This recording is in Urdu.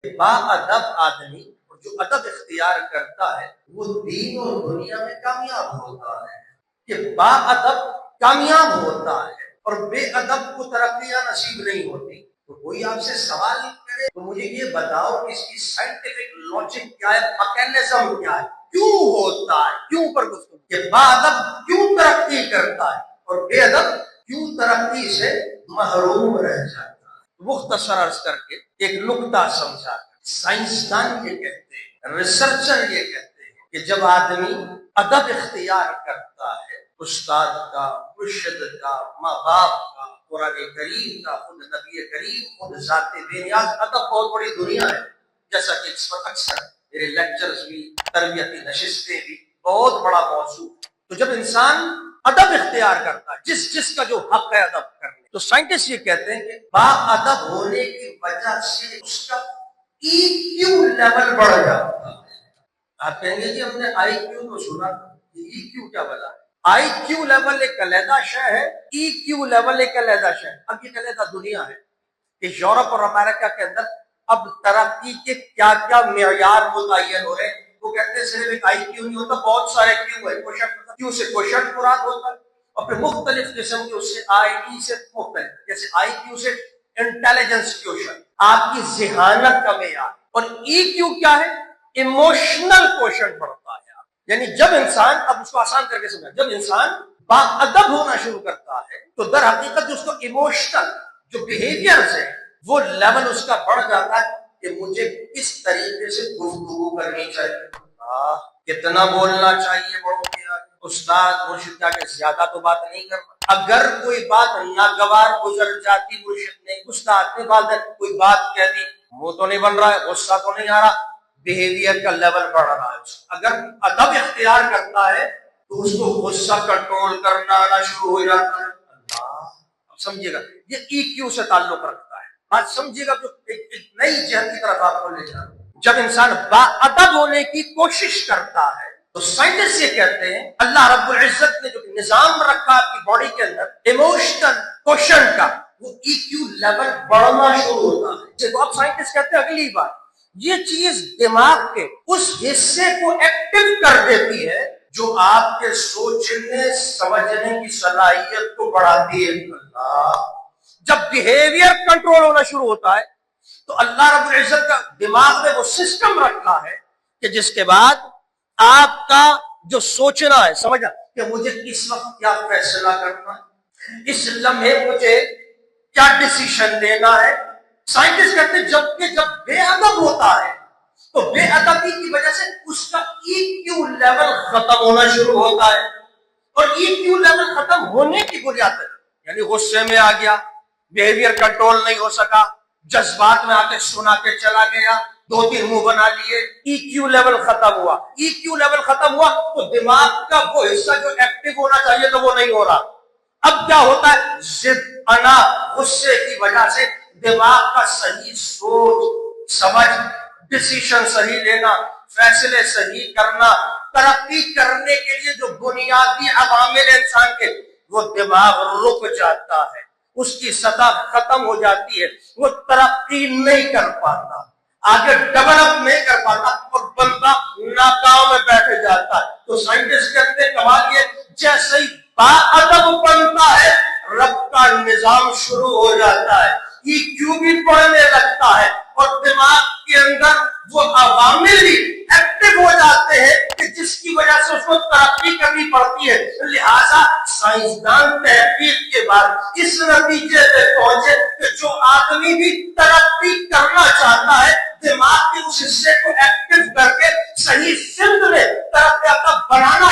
باادب آدمی اور جو ادب اختیار کرتا ہے وہ دین اور دنیا میں کامیاب ہوتا ہے. کہ باادب کامیاب ہوتا ہے اور بے ادب کو ترقیاں نصیب نہیں ہوتی. تو کوئی آپ سے سوال کرے تو مجھے یہ بتاؤ کہ اس کی سائنٹیفک لاجک کیا ہے, میکینزم کیا ہے, کیوں ہوتا ہے, کیوں پر گفتگو کہ باادب کیوں ترقی کرتا ہے اور بے ادب کیوں ترقی سے محروم رہ جاتا ہے. مختصر عرض کر کے ایک نکتہ سمجھا. سائنسدان یہ کہتے ہیں, ریسرچر یہ کہتے ہیں کہ جب آدمی ادب اختیار کرتا ہے, استاد کا, مرشد کا, ماں باپ کا, قرآن کریم کا, خود نبی کریم, خود ذات بے نیاز, ادب بہت بڑی دنیا ہے. جیسا کہ اس پر اکثر میرے لیکچرز بھی, تربیتی نشستیں بھی, بہت بڑا موضوع. تو جب انسان ادب اختیار کرتا ہے, جس کا جو حق ہے ادب کرنے, تو سائنٹسٹ یہ کہتے ہیں کہ با ادب ہونے کی وجہ سے اس کا ای کیو لیول بڑھ جاتا ہے. آپ کہیں گے جی ہم نے آئی کیو تو سنا, ای کیو کیا بلا ہے؟ آئی کیو لیول ایک علیحدہ شے ہے, ای کیو لیول ایک علیحدہ شے ہے. اب یہ علیحدہ دنیا ہے کہ یورپ اور امریکہ کے اندر اب ترقی کے کیا کیا معیار متعین ہو رہے ہیں. وہ کہتے ہیں صرف ایک آئی کیو نہیں ہوتا, بہت سارے کیو ہے. کیو سے کوشچن مراد ہوتا ہے اور پھر مختلف قسم کے اس سے آئی ای سے مختلف, جیسے آئی کیو سے انٹیلیجنس کوشچن, آپ کی ذہانت کا معیار, اور ای کیو کیا ہے, ایموشنل کوشچن پڑھتا ہے. یعنی جب انسان, اب اس کو آسان کر کے سمجھا, جب انسان با ادب ہونا شروع کرتا ہے تو در حقیقت جو اس کو ایموشنل جو بیہیویئر ہے وہ لیول اس کا بڑھ جاتا ہے کہ مجھے کس طریقے سے گفتگو کرنی چاہیے, کتنا بولنا چاہیے بڑوں کے آگے, استاد مرشد کے آگے زیادہ تو بات نہیں کرنا. اگر کوئی بات ناگوار گزر جاتی, مرشد نے, استاد نے کوئی بات کہہ دی, منہ تو نہیں بن رہا ہے, غصہ تو نہیں آ رہا, بیہیویئر کا لیول بڑھ رہا ہے. اگر ادب اختیار کرتا ہے تو اس کو غصہ کنٹرول کرنا آنا شروع ہو جاتا ہے. اللہ سمجھیے گا, یہ ای کیو سے تعلق رکھتا ہے. بات سمجھیے گا, جو ایک نئی جہت کی طرف آپ کو لے جانا. جب انسان با ادب ہونے کی کوشش کرتا ہے تو سائنٹسٹ یہ کہتے ہیں اللہ رب العزت نے جو نظام رکھا آپ کی باڈی کے اندر ایموشنل کوشن کا, وہ ای کیو لیول بڑھنا شروع ہوتا ہے. تو اب سائنٹسٹ کہتے ہیں اگلی بات, یہ چیز دماغ کے اس حصے کو ایکٹیو کر دیتی ہے جو آپ کے سوچنے سمجھنے کی صلاحیت کو بڑھاتی ہے. اللہ, جب بیہیویئر کنٹرول ہونا شروع ہوتا ہے تو اللہ رب العزت کا دماغ میں وہ سسٹم رکھا ہے کہ جس کے بعد آپ کا جو سوچنا ہے, سمجھا کہ مجھے کس وقت کیا فیصلہ کرنا ہے, اس لمحے مجھے کیا ڈیسیشن لینا ہے. سائنٹسٹ کہتے ہیں جب بے ادب ہوتا ہے تو بے ادبی کی وجہ سے اس کا ای کیو لیول ختم ہونا شروع ہوتا ہے, اور ای کیو لیول ختم ہونے کی بنیاد پر, یعنی غصے میں آ گیا, بیہیویئر کنٹرول نہیں ہو سکا, جذبات میں آ کے سنا کے چلا گیا, دو تین منہ بنا لیے, ای کیو لیول ختم ہوا. ای کیو لیول ختم ہوا تو دماغ کا وہ حصہ جو ایکٹیو ہونا چاہیے تو وہ نہیں ہو رہا. اب کیا ہوتا ہے, ضد, انا, غصے کی وجہ سے دماغ کا صحیح سوچ سمجھ, ڈیسیشن صحیح لینا, فیصلے صحیح کرنا, ترقی کرنے کے لیے جو بنیادی عوامل انسان کے, وہ دماغ رک جاتا ہے, اس کی سطح ختم ہو جاتی ہے, وہ ترقی نہیں کر پاتا, آگے ڈیولپ نہیں کر پاتا اور بندہ ناکام میں بیٹھ جاتا ہے. تو سائنٹسٹ کہتے ہیں کمال یہ, جیسے ہی با ادب بنتا ہے رب کا نظام شروع ہو جاتا ہے, ای کیو بھی پڑھنے لگتا ہے اور دماغ کے اندر وہ عوامل بھی ایکٹیو ہو جاتے ہیں کہ جس کی وجہ سے اس کو ترقی کرنی پڑتی ہے. لہذا سائنسدان تحقیق کے بعد اس نتیجے پہ پہنچے کہ جو آدمی بھی ترقی کرنا چاہتا ہے دماغ کے اس حصے کو ایکٹیو کر کے صحیح سمت میں ترقی بنانا